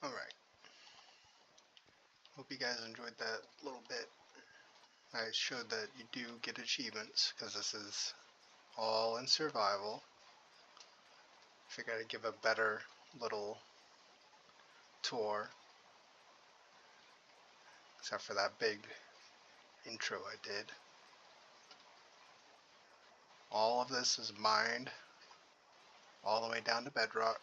Alright, hope you guys enjoyed that little bit. I showed that you do get achievements, because this is all in survival. Figured I'd give a better little tour, except for that big intro I did. All of this is mined all the way down to bedrock.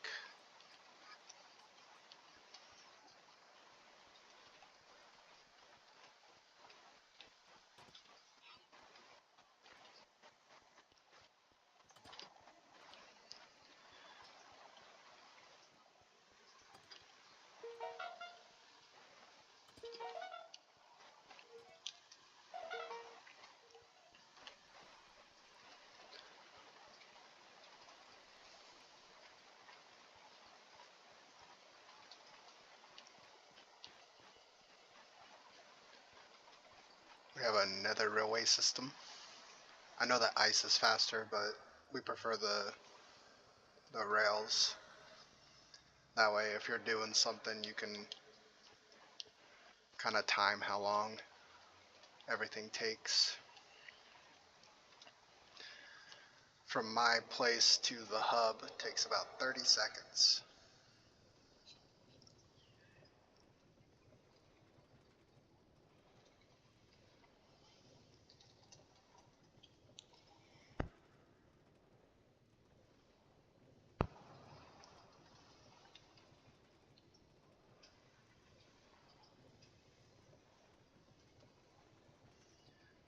We have a nether railway system. I know that ice is faster, but we prefer the rails. That way, if you're doing something, you can kind of time how long everything takes. From my place to the hub takes about 30 seconds.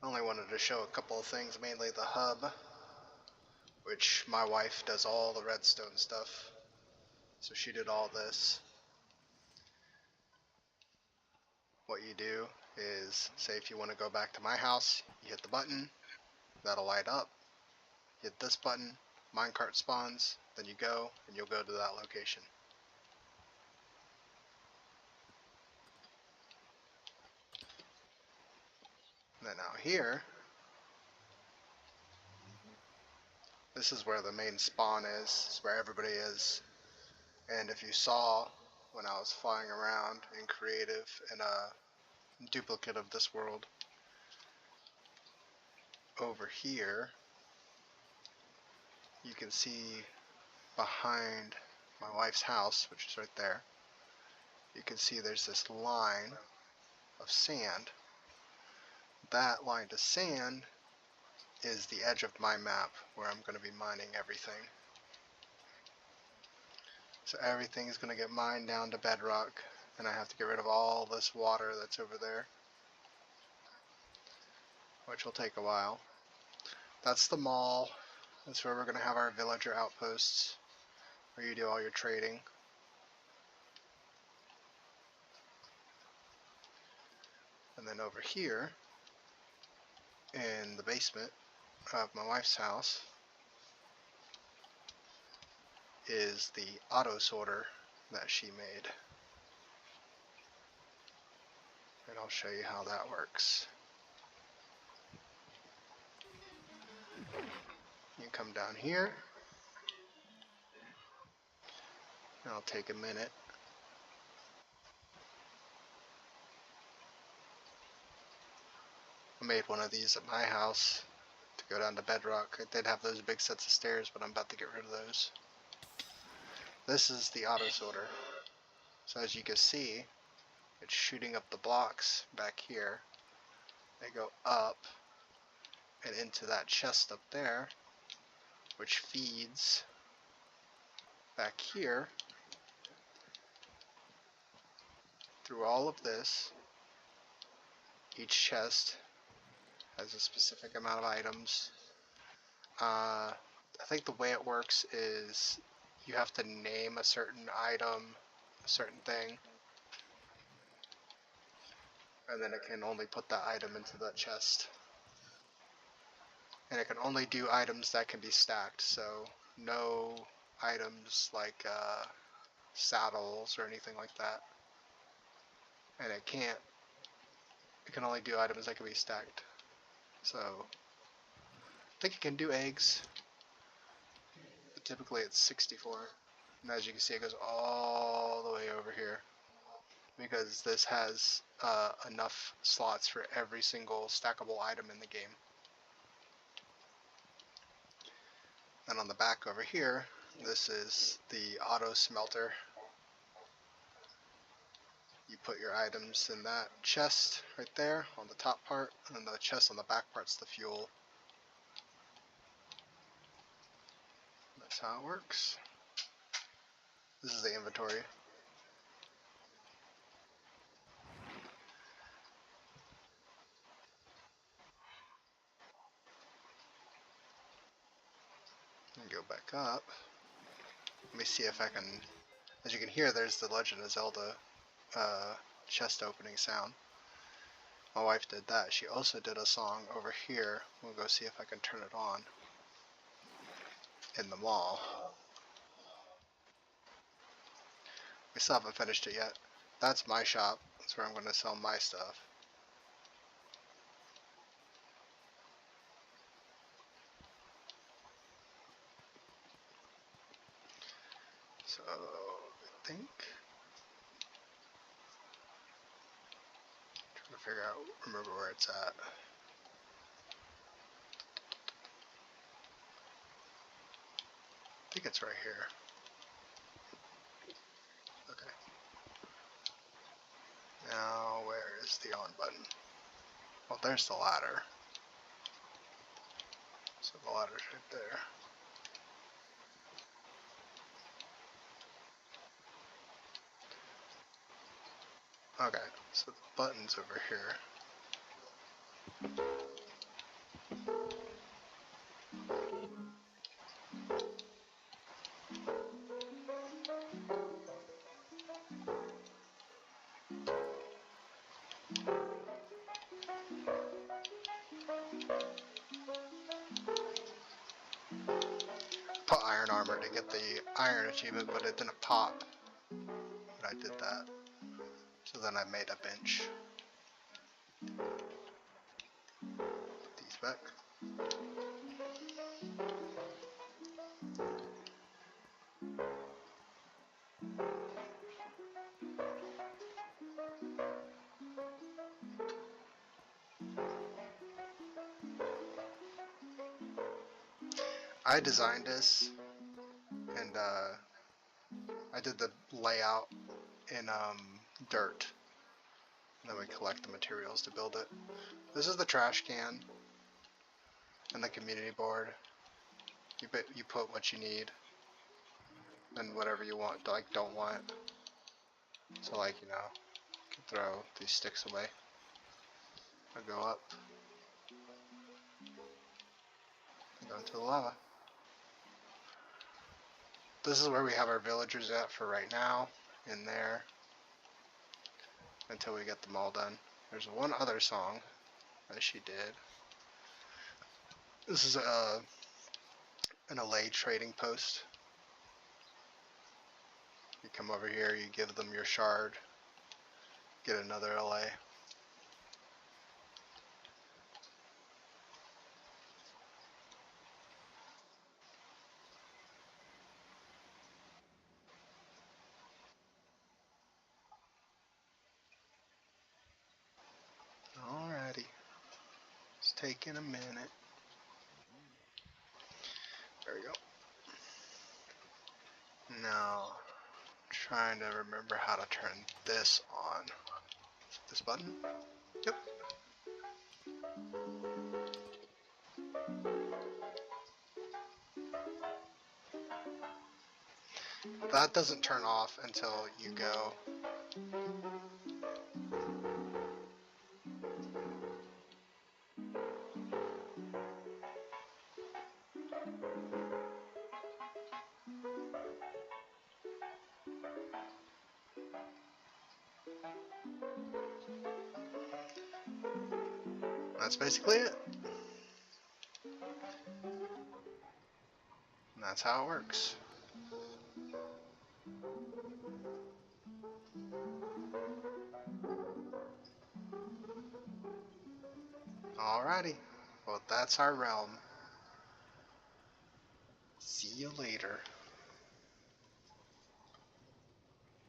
I only wanted to show a couple of things, mainly the hub, which my wife does all the redstone stuff, so she did all this. What you do is, say if you want to go back to my house, you hit the button, that'll light up, hit this button, minecart spawns, then you go, and you'll go to that location. And then out here, this is where the main spawn is. This is where everybody is. And if you saw when I was flying around in creative in a duplicate of this world, over here you can see behind my wife's house, which is right there, you can see there's this line of sand. That line to sand is the edge of my map where I'm going to be mining everything. So everything is going to get mined down to bedrock, and I have to get rid of all this water that's over there, which will take a while. That's the mall. That's where we're going to have our villager outposts, where you do all your trading. And then over here, in the basement of my wife's house, is the auto sorter that she made. And I'll show you how that works. You come down here, and I'll take a minute. I made one of these at my house to go down to bedrock. It did have those big sets of stairs, but I'm about to get rid of those. This is the auto sorter. So as you can see, it's shooting up the blocks back here. They go up and into that chest up there, which feeds back here through all of this. Each chest has a specific amount of items. I think the way it works is you have to name a certain item, a certain thing, and then it can only put that item into that chest. And it can only do items that can be stacked, so no items like saddles or anything like that. And it can only do items that can be stacked. So I think it can do eggs, but typically it's 64. And as you can see, it goes all the way over here. because this has enough slots for every single stackable item in the game. And on the back over here, this is the auto smelter. You put your items in that chest right there on the top part, and the chest on the back part's the fuel. That's how it works. This is the inventory. And go back up. Let me see if I can, as you can hear, there's the Legend of Zelda chest opening sound. My wife did that. She also did a song over here. We'll go see if I can turn it on in the mall. We still haven't finished it yet. That's my shop. That's where I'm going to sell my stuff. So, I think, trying to figure out, remember where it's at. I think it's right here. Okay. Now, where is the on button? Well, there's the ladder. So the ladder's right there. Okay, so the button's over here. Put iron armor to get the iron achievement, but it didn't pop when I did that. So then I made a bench. Put these back. I designed this, and I did the layout in dirt. And then we collect the materials to build it. This is the trash can and the community board. You put what you need and whatever you want, like don't want. So like, you know, you can throw these sticks away. I go up. Go into the lava. This is where we have our villagers at for right now, in there, until we get them all done. There's one other song that she did. This is an LA trading post. You come over here, you give them your shard, get another LA. Alrighty. It's taking a minute. There we go. Now, trying to remember how to turn this on. This button? Yep. That doesn't turn off until you go. That's basically it. And that's how it works. Alrighty. Well, that's our realm. See you later.